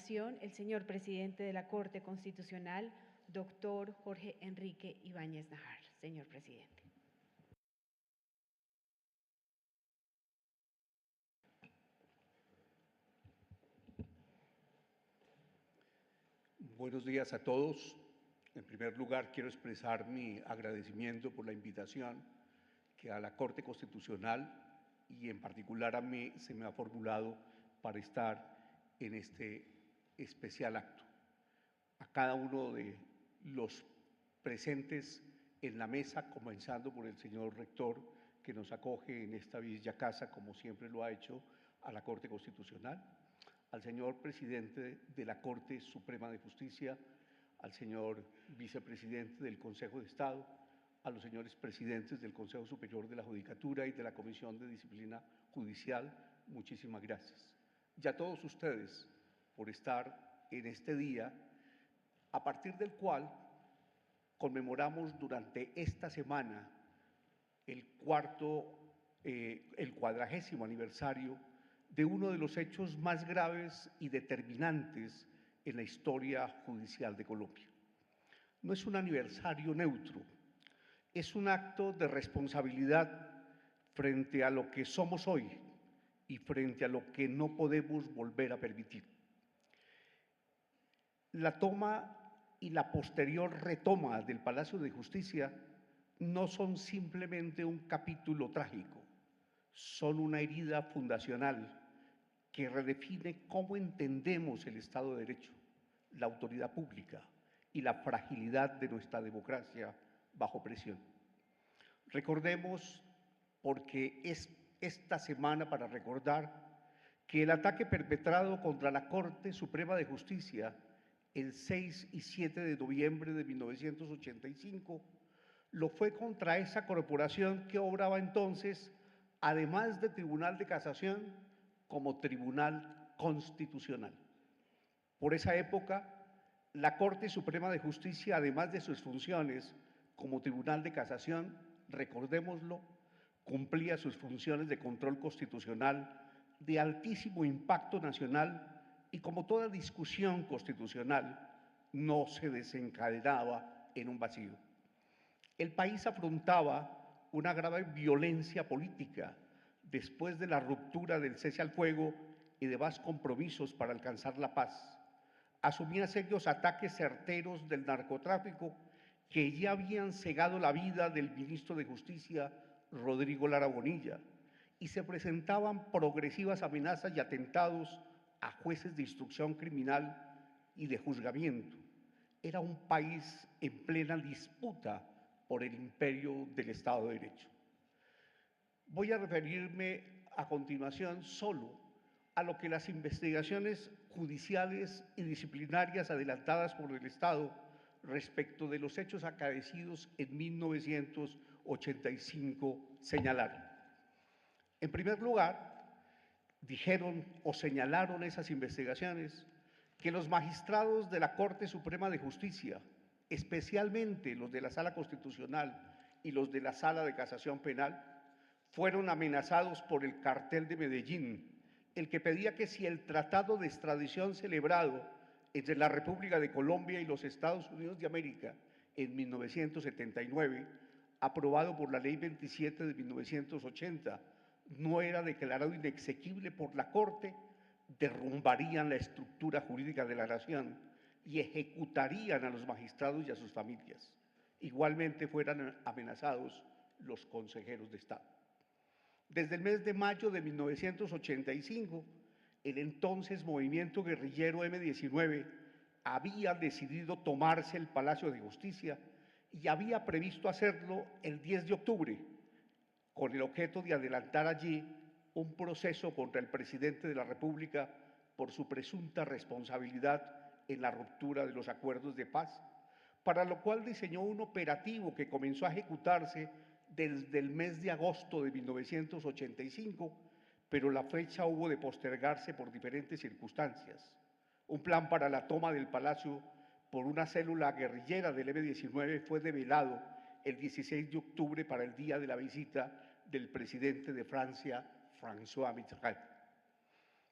continuación, el señor presidente de la Corte Constitucional, doctor Jorge Enrique Ibáñez Najar. Señor presidente. Buenos días a todos. En primer lugar, quiero expresar mi agradecimiento por la invitación que a la Corte Constitucional y en particular a mí se me ha formulado para estar en este especial acto. A cada uno de los presentes en la mesa, comenzando por el señor rector que nos acoge en esta bella casa, como siempre lo ha hecho, a la Corte Constitucional, al señor presidente de la Corte Suprema de Justicia, al señor vicepresidente del Consejo de Estado, a los señores presidentes del Consejo Superior de la Judicatura y de la Comisión de Disciplina Judicial, muchísimas gracias. Y a todos ustedes por estar en este día, a partir del cual conmemoramos durante esta semana el 40º aniversario de uno de los hechos más graves y determinantes en la historia judicial de Colombia. No es un aniversario neutro, es un acto de responsabilidad frente a lo que somos hoy y frente a lo que no podemos volver a permitir. La toma y la posterior retoma del Palacio de Justicia no son simplemente un capítulo trágico, son una herida fundacional que redefine cómo entendemos el Estado de Derecho, la autoridad pública y la fragilidad de nuestra democracia bajo presión. Recordemos, porque es esta semana para recordar, que el ataque perpetrado contra la Corte Suprema de Justicia el 6 y 7 de noviembre de 1985 lo fue contra esa corporación que obraba entonces, además de Tribunal de Casación, como Tribunal Constitucional. Por esa época, la Corte Suprema de Justicia, además de sus funciones como Tribunal de Casación, recordémoslo, cumplía sus funciones de control constitucional de altísimo impacto nacional y, como toda discusión constitucional, no se desencadenaba en un vacío. El país afrontaba una grave violencia política después de la ruptura del cese al fuego y demás compromisos para alcanzar la paz. Asumía serios ataques certeros del narcotráfico que ya habían cegado la vida del ministro de Justicia, Rodrigo Lara Bonilla, y se presentaban progresivas amenazas y atentados a jueces de instrucción criminal y de juzgamiento. Era un país en plena disputa por el imperio del Estado de Derecho. Voy a referirme a continuación solo a lo que las investigaciones judiciales y disciplinarias adelantadas por el Estado respecto de los hechos acaecidos en 1985 señalaron. En primer lugar, dijeron o señalaron esas investigaciones que los magistrados de la Corte Suprema de Justicia, especialmente los de la Sala Constitucional y los de la Sala de Casación Penal, fueron amenazados por el Cartel de Medellín, el que pedía que si el tratado de extradición celebrado entre la República de Colombia y los Estados Unidos de América en 1979, aprobado por la Ley 27 de 1980, no era declarado inexequible por la Corte, derrumbarían la estructura jurídica de la nación y ejecutarían a los magistrados y a sus familias. Igualmente fueran amenazados los consejeros de Estado. Desde el mes de mayo de 1985, el entonces movimiento guerrillero M-19 había decidido tomarse el Palacio de Justicia y había previsto hacerlo el 10 de octubre, con el objeto de adelantar allí un proceso contra el presidente de la República por su presunta responsabilidad en la ruptura de los acuerdos de paz, para lo cual diseñó un operativo que comenzó a ejecutarse desde el mes de agosto de 1985, pero la fecha hubo de postergarse por diferentes circunstancias. Un plan para la toma del Palacio por una célula guerrillera del M-19 fue develado el 16 de octubre para el día de la visita del presidente de Francia, François Mitterrand.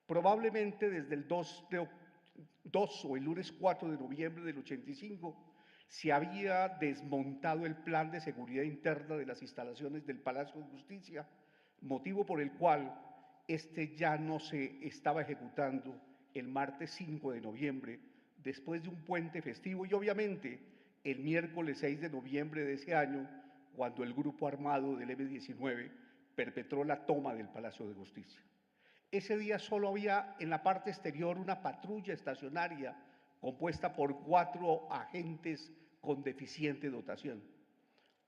Probablemente desde el 2 2 o el lunes 4 de noviembre del 85, se había desmontado el plan de seguridad interna de las instalaciones del Palacio de Justicia, motivo por el cual este ya no se estaba ejecutando el martes 5 de noviembre, después de un puente festivo, y obviamente el miércoles 6 de noviembre de ese año, cuando el grupo armado del M-19 perpetró la toma del Palacio de Justicia. Ese día solo había en la parte exterior una patrulla estacionaria compuesta por 4 agentes con deficiente dotación.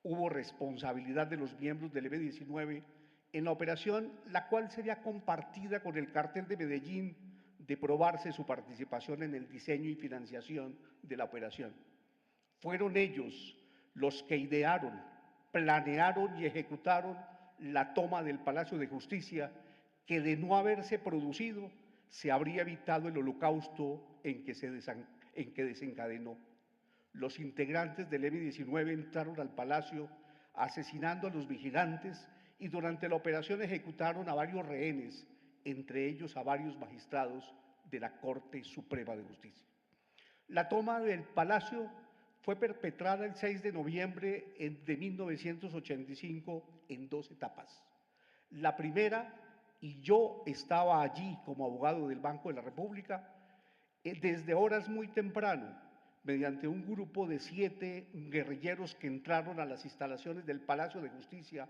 Hubo responsabilidad de los miembros del M-19 en la operación, la cual sería compartida con el Cártel de Medellín, de probarse su participación en el diseño y financiación de la operación. Fueron ellos los que idearon, planearon y ejecutaron la toma del Palacio de Justicia, que de no haberse producido, se habría evitado el holocausto en que desencadenó. Los integrantes del M-19 entraron al palacio asesinando a los vigilantes y durante la operación ejecutaron a varios rehenes, entre ellos a varios magistrados de la Corte Suprema de Justicia. La toma del palacio fue perpetrada el 6 de noviembre de 1985 en 2 etapas. La primera, y yo estaba allí como abogado del Banco de la República, desde horas muy temprano, mediante un grupo de 7 guerrilleros que entraron a las instalaciones del Palacio de Justicia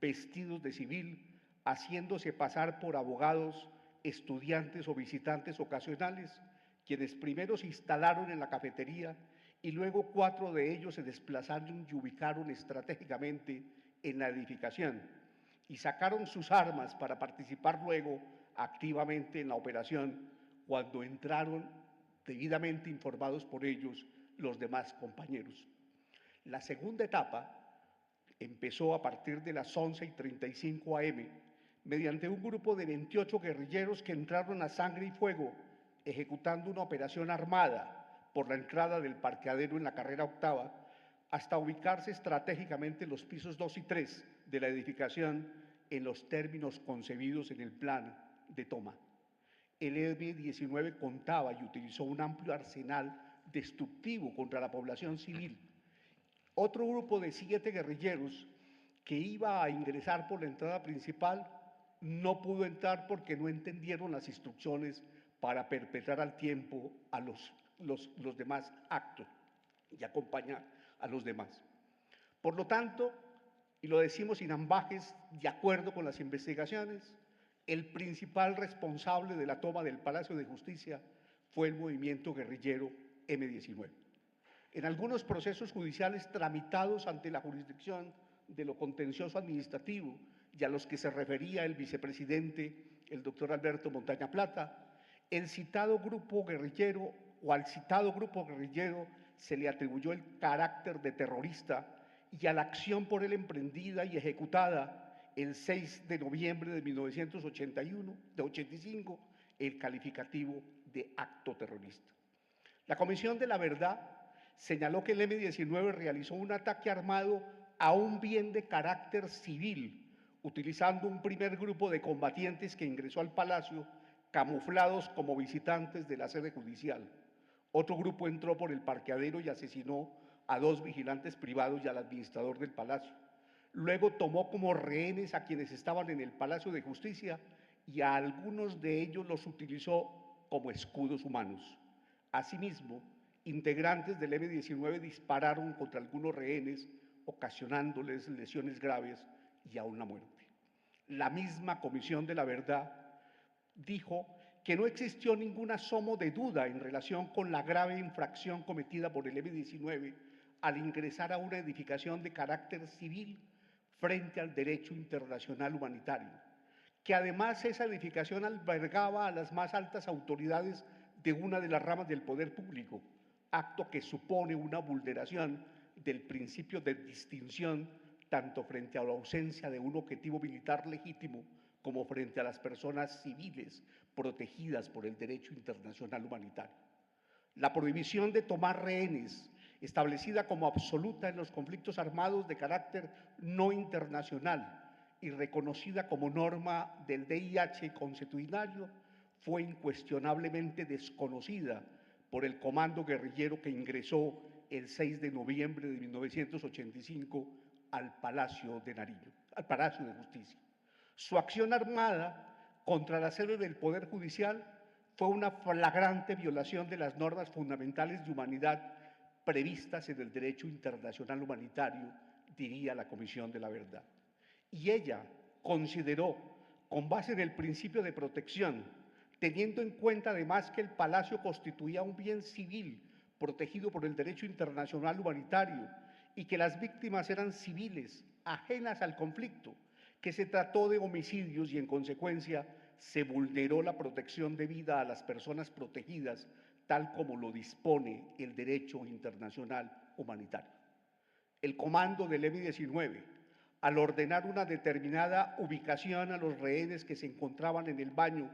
vestidos de civil, haciéndose pasar por abogados, estudiantes o visitantes ocasionales, quienes primero se instalaron en la cafetería y luego 4 de ellos se desplazaron y ubicaron estratégicamente en la edificación y sacaron sus armas para participar luego activamente en la operación cuando entraron debidamente informados por ellos los demás compañeros. La segunda etapa empezó a partir de las 11:35 am, mediante un grupo de 28 guerrilleros que entraron a sangre y fuego, ejecutando una operación armada por la entrada del parqueadero en la carrera octava, hasta ubicarse estratégicamente en los pisos 2 y 3 de la edificación en los términos concebidos en el plan de toma. El M-19 contaba y utilizó un amplio arsenal destructivo contra la población civil. Otro grupo de 7 guerrilleros que iba a ingresar por la entrada principal no pudo entrar porque no entendieron las instrucciones para perpetrar al tiempo a los demás actos y acompañar a los demás. Por lo tanto, y lo decimos sin ambajes, de acuerdo con las investigaciones, el principal responsable de la toma del Palacio de Justicia fue el movimiento guerrillero M-19. En algunos procesos judiciales tramitados ante la jurisdicción de lo contencioso administrativo y a los que se refería el vicepresidente, el doctor Alberto Montaña Plata, al citado grupo guerrillero se le atribuyó el carácter de terrorista y a la acción por él emprendida y ejecutada el 6 de noviembre de 1985, el calificativo de acto terrorista. La Comisión de la Verdad señaló que el M-19 realizó un ataque armado a un bien de carácter civil, utilizando un primer grupo de combatientes que ingresó al palacio camuflados como visitantes de la sede judicial. Otro grupo entró por el parqueadero y asesinó a 2 vigilantes privados y al administrador del palacio. Luego tomó como rehenes a quienes estaban en el Palacio de Justicia y a algunos de ellos los utilizó como escudos humanos. Asimismo, integrantes del M-19 dispararon contra algunos rehenes, ocasionándoles lesiones graves y aún la muerte. La misma Comisión de la Verdad dijo que no existió ningún asomo de duda en relación con la grave infracción cometida por el M-19 al ingresar a una edificación de carácter civil frente al derecho internacional humanitario, que además esa edificación albergaba a las más altas autoridades de una de las ramas del poder público, acto que supone una vulneración del principio de distinción tanto frente a la ausencia de un objetivo militar legítimo como frente a las personas civiles protegidas por el derecho internacional humanitario. La prohibición de tomar rehenes, establecida como absoluta en los conflictos armados de carácter no internacional y reconocida como norma del DIH consuetudinario, fue incuestionablemente desconocida por el comando guerrillero que ingresó el 6 de noviembre de 1985 al Palacio de Nariño, al Palacio de Justicia. Su acción armada contra la sede del Poder Judicial fue una flagrante violación de las normas fundamentales de humanidad previstas en el derecho internacional humanitario, diría la Comisión de la Verdad. Y ella consideró, con base en el principio de protección, teniendo en cuenta además que el palacio constituía un bien civil protegido por el derecho internacional humanitario y que las víctimas eran civiles, ajenas al conflicto, que se trató de homicidios y en consecuencia se vulneró la protección debida a las personas protegidas, tal como lo dispone el derecho internacional humanitario. El comando del M-19, al ordenar una determinada ubicación a los rehenes que se encontraban en el baño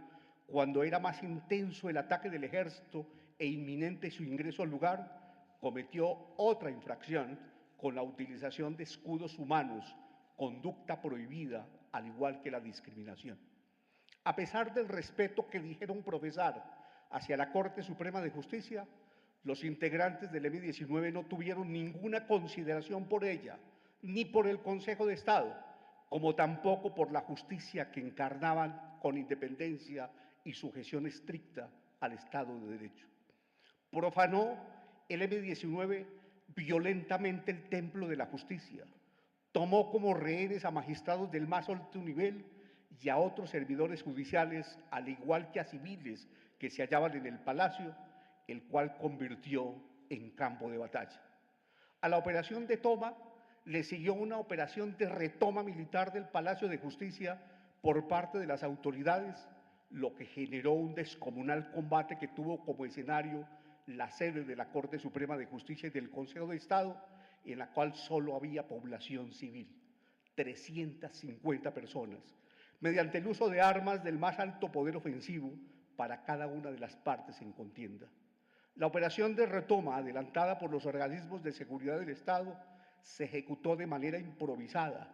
cuando era más intenso el ataque del ejército e inminente su ingreso al lugar, cometió otra infracción con la utilización de escudos humanos, conducta prohibida, al igual que la discriminación. A pesar del respeto que dijeron profesar hacia la Corte Suprema de Justicia, los integrantes del M-19 no tuvieron ninguna consideración por ella, ni por el Consejo de Estado, como tampoco por la justicia que encarnaban con independencia y sujeción estricta al Estado de Derecho. Profanó el M-19 violentamente el templo de la justicia, tomó como rehenes a magistrados del más alto nivel y a otros servidores judiciales, al igual que a civiles que se hallaban en el palacio, el cual convirtió en campo de batalla. A la operación de toma le siguió una operación de retoma militar del Palacio de Justicia por parte de las autoridades, lo que generó un descomunal combate que tuvo como escenario la sede de la Corte Suprema de Justicia y del Consejo de Estado, en la cual solo había población civil, 350 personas, mediante el uso de armas del más alto poder ofensivo para cada una de las partes en contienda. La operación de retoma, adelantada por los organismos de seguridad del Estado, se ejecutó de manera improvisada,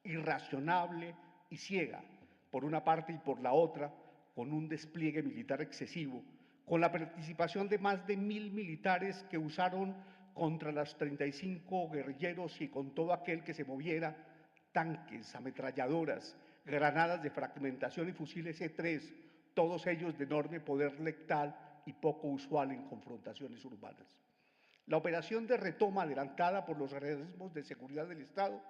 irracional y ciega, por una parte y por la otra, con un despliegue militar excesivo, con la participación de más de 1.000 militares que usaron contra los 35 guerrilleros y con todo aquel que se moviera, tanques, ametralladoras, granadas de fragmentación y fusiles E-3, todos ellos de enorme poder letal y poco usual en confrontaciones urbanas. La operación de retoma adelantada por los organismos de seguridad del Estado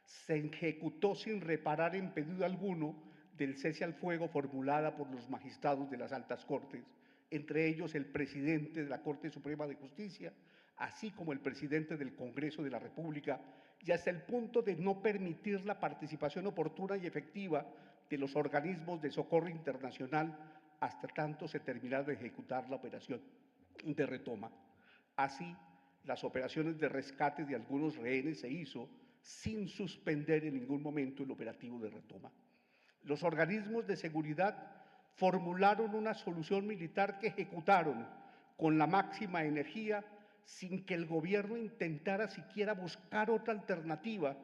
se ejecutó sin reparar en pedido alguno del cese al fuego formulada por los magistrados de las altas cortes, entre ellos el presidente de la Corte Suprema de Justicia, así como el presidente del Congreso de la República, y hasta el punto de no permitir la participación oportuna y efectiva de los organismos de socorro internacional hasta tanto se terminara de ejecutar la operación de retoma. Así, las operaciones de rescate de algunos rehenes se hizo sin suspender en ningún momento el operativo de retoma. Los organismos de seguridad formularon una solución militar que ejecutaron con la máxima energía sin que el gobierno intentara siquiera buscar otra alternativa,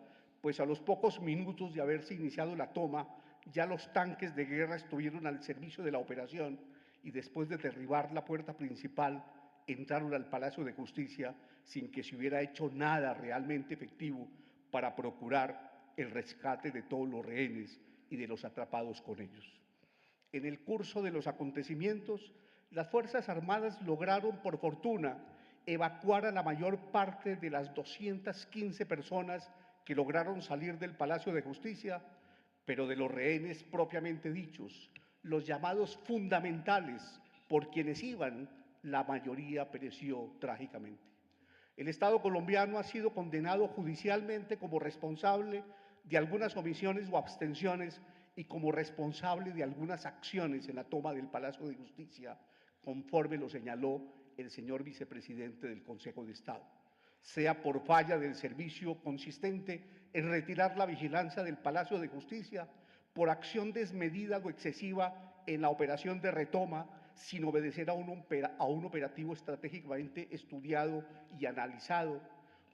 pues a los pocos minutos de haberse iniciado la toma, ya los tanques de guerra estuvieron al servicio de la operación y después de derribar la puerta principal, entraron al Palacio de Justicia sin que se hubiera hecho nada realmente efectivo para procurar el rescate de todos los rehenes y de los atrapados con ellos. En el curso de los acontecimientos, las Fuerzas Armadas lograron, por fortuna, evacuar a la mayor parte de las 215 personas que lograron salir del Palacio de Justicia, pero de los rehenes propiamente dichos, los llamados fundamentales, por quienes iban, la mayoría pereció trágicamente. El Estado colombiano ha sido condenado judicialmente como responsable de algunas omisiones o abstenciones y como responsable de algunas acciones en la toma del Palacio de Justicia, conforme lo señaló el señor vicepresidente del Consejo de Estado, sea por falla del servicio consistente en retirar la vigilancia del Palacio de Justicia, por acción desmedida o excesiva en la operación de retoma, sin obedecer a un operativo estratégicamente estudiado y analizado,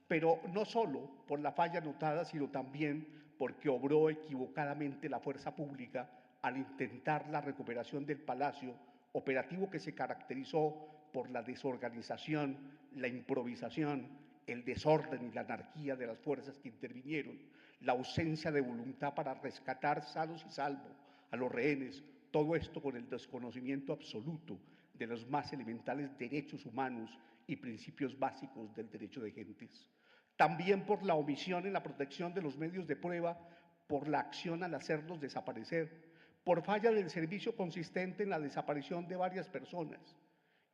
pero no solo por la falla notada, sino también porque obró equivocadamente la fuerza pública al intentar la recuperación del palacio, operativo que se caracterizó por la desorganización, la improvisación, el desorden y la anarquía de las fuerzas que intervinieron, la ausencia de voluntad para rescatar sanos y salvos a los rehenes, todo esto con el desconocimiento absoluto de los más elementales derechos humanos y principios básicos del derecho de gentes. También por la omisión en la protección de los medios de prueba, por la acción al hacerlos desaparecer, por falla del servicio consistente en la desaparición de varias personas.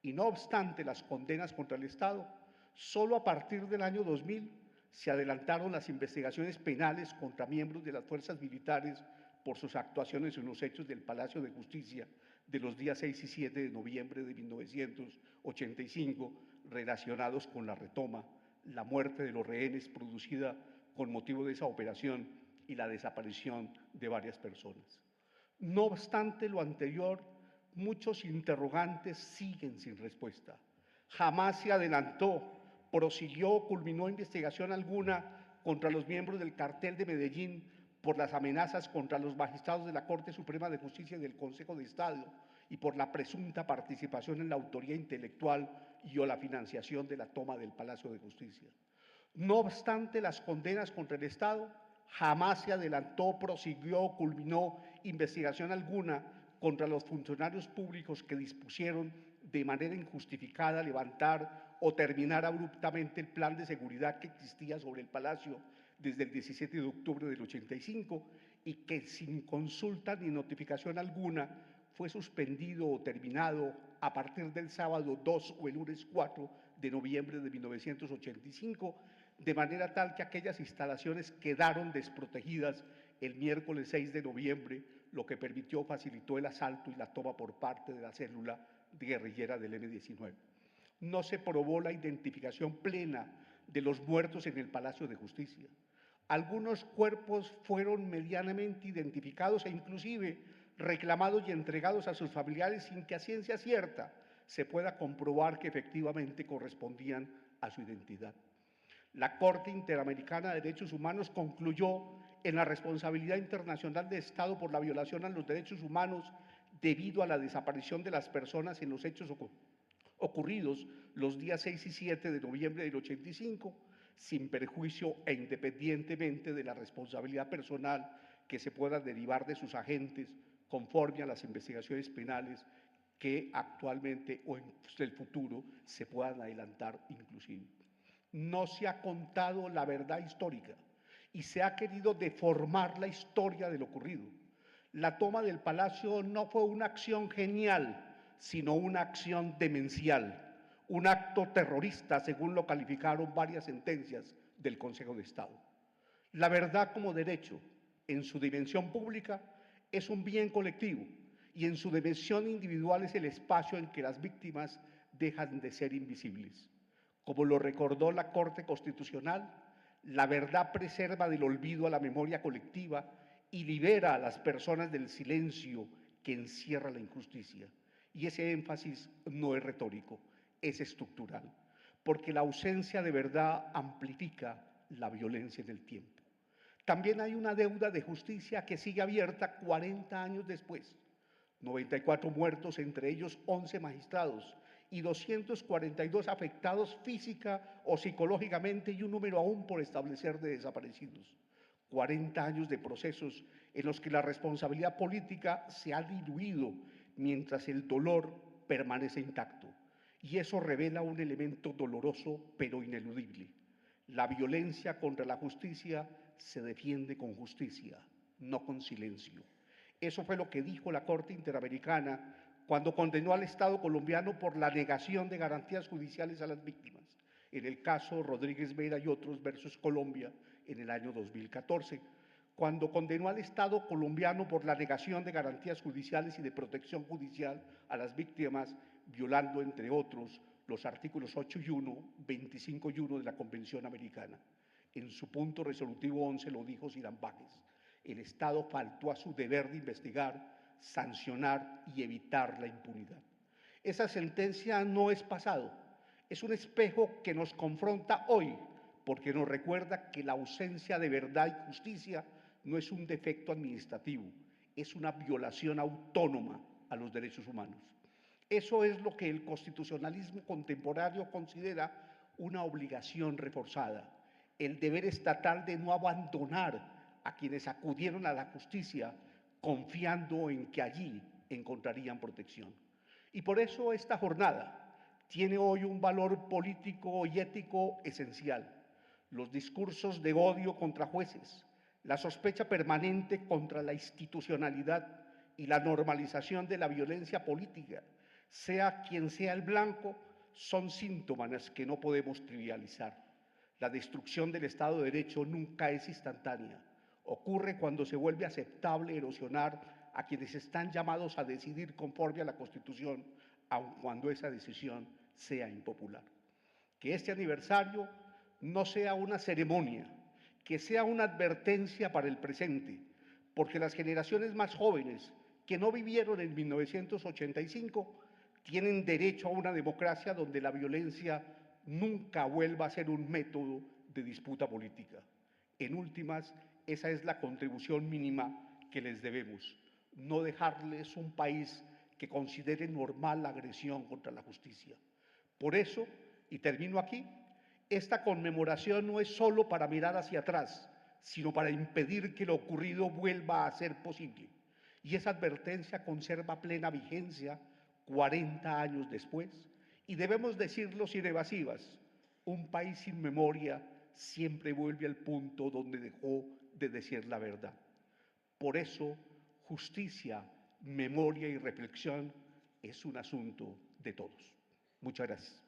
Y no obstante las condenas contra el Estado, solo a partir del año 2000 se adelantaron las investigaciones penales contra miembros de las fuerzas militares por sus actuaciones en los hechos del Palacio de Justicia de los días 6 y 7 de noviembre de 1985, relacionados con la retoma, la muerte de los rehenes producida con motivo de esa operación y la desaparición de varias personas. No obstante lo anterior, muchos interrogantes siguen sin respuesta. Jamás se adelantó, prosiguió o culminó investigación alguna contra los miembros del cartel de Medellín por las amenazas contra los magistrados de la Corte Suprema de Justicia y del Consejo de Estado y por la presunta participación en la autoría intelectual y o la financiación de la toma del Palacio de Justicia. No obstante las condenas contra el Estado, jamás se adelantó, prosiguió o culminó investigación alguna contra los funcionarios públicos que dispusieron de manera injustificada levantar o terminar abruptamente el plan de seguridad que existía sobre el Palacio desde el 17 de octubre del 85 y que sin consulta ni notificación alguna fue suspendido o terminado a partir del sábado 2 o el lunes 4 de noviembre de 1985, de manera tal que aquellas instalaciones quedaron desprotegidas el miércoles 6 de noviembre, lo que facilitó el asalto y la toma por parte de la célula guerrillera del M-19. No se probó la identificación plena de los muertos en el Palacio de Justicia. Algunos cuerpos fueron medianamente identificados e inclusive reclamados y entregados a sus familiares sin que a ciencia cierta se pueda comprobar que efectivamente correspondían a su identidad. La Corte Interamericana de Derechos Humanos concluyó en la responsabilidad internacional de Estado por la violación a los derechos humanos debido a la desaparición de las personas en los hechos ocurridos los días 6 y 7 de noviembre del 85, sin perjuicio e independientemente de la responsabilidad personal que se pueda derivar de sus agentes conforme a las investigaciones penales que actualmente o en el futuro se puedan adelantar inclusive. No se ha contado la verdad histórica y se ha querido deformar la historia de lo ocurrido. La toma del Palacio no fue una acción genial, sino una acción demencial, un acto terrorista, según lo calificaron varias sentencias del Consejo de Estado. La verdad como derecho, en su dimensión pública, es un bien colectivo y en su dimensión individual es el espacio en que las víctimas dejan de ser invisibles. Como lo recordó la Corte Constitucional, la verdad preserva del olvido a la memoria colectiva y libera a las personas del silencio que encierra la injusticia. Y ese énfasis no es retórico, es estructural, porque la ausencia de verdad amplifica la violencia en el tiempo. También hay una deuda de justicia que sigue abierta 40 años después. 94 muertos, entre ellos 11 magistrados, y 242 afectados física o psicológicamente y un número aún por establecer de desaparecidos. 40 años de procesos en los que la responsabilidad política se ha diluido mientras el dolor permanece intacto. Y eso revela un elemento doloroso pero ineludible. La violencia contra la justicia se defiende con justicia, no con silencio. Eso fue lo que dijo la Corte Interamericana cuando condenó al Estado colombiano por la negación de garantías judiciales a las víctimas, en el caso Rodríguez Vera y otros versus Colombia en el año 2014, cuando condenó al Estado colombiano por la negación de garantías judiciales y de protección judicial a las víctimas, violando, entre otros, los artículos 8 y 1, 25 y 1 de la Convención Americana. En su punto resolutivo 11 lo dijo Cyrán Vázquez: el Estado faltó a su deber de investigar, sancionar y evitar la impunidad. Esa sentencia no es pasado, es un espejo que nos confronta hoy, porque nos recuerda que la ausencia de verdad y justicia no es un defecto administrativo, es una violación autónoma a los derechos humanos. Eso es lo que el constitucionalismo contemporáneo considera una obligación reforzada, el deber estatal de no abandonar a quienes acudieron a la justicia confiando en que allí encontrarían protección. Y por eso esta jornada tiene hoy un valor político y ético esencial. Los discursos de odio contra jueces, la sospecha permanente contra la institucionalidad y la normalización de la violencia política, sea quien sea el blanco, son síntomas que no podemos trivializar. La destrucción del Estado de Derecho nunca es instantánea. Ocurre cuando se vuelve aceptable erosionar a quienes están llamados a decidir conforme a la Constitución, aun cuando esa decisión sea impopular. Que este aniversario no sea una ceremonia, que sea una advertencia para el presente, porque las generaciones más jóvenes que no vivieron en 1985 tienen derecho a una democracia donde la violencia nunca vuelva a ser un método de disputa política. En últimas, esa es la contribución mínima que les debemos, no dejarles un país que considere normal la agresión contra la justicia. Por eso, y termino aquí, esta conmemoración no es solo para mirar hacia atrás, sino para impedir que lo ocurrido vuelva a ser posible. Y esa advertencia conserva plena vigencia 40 años después, y debemos decirlo sin evasivas: un país sin memoria siempre vuelve al punto donde dejó de decir la verdad. Por eso, justicia, memoria y reflexión es un asunto de todos. Muchas gracias.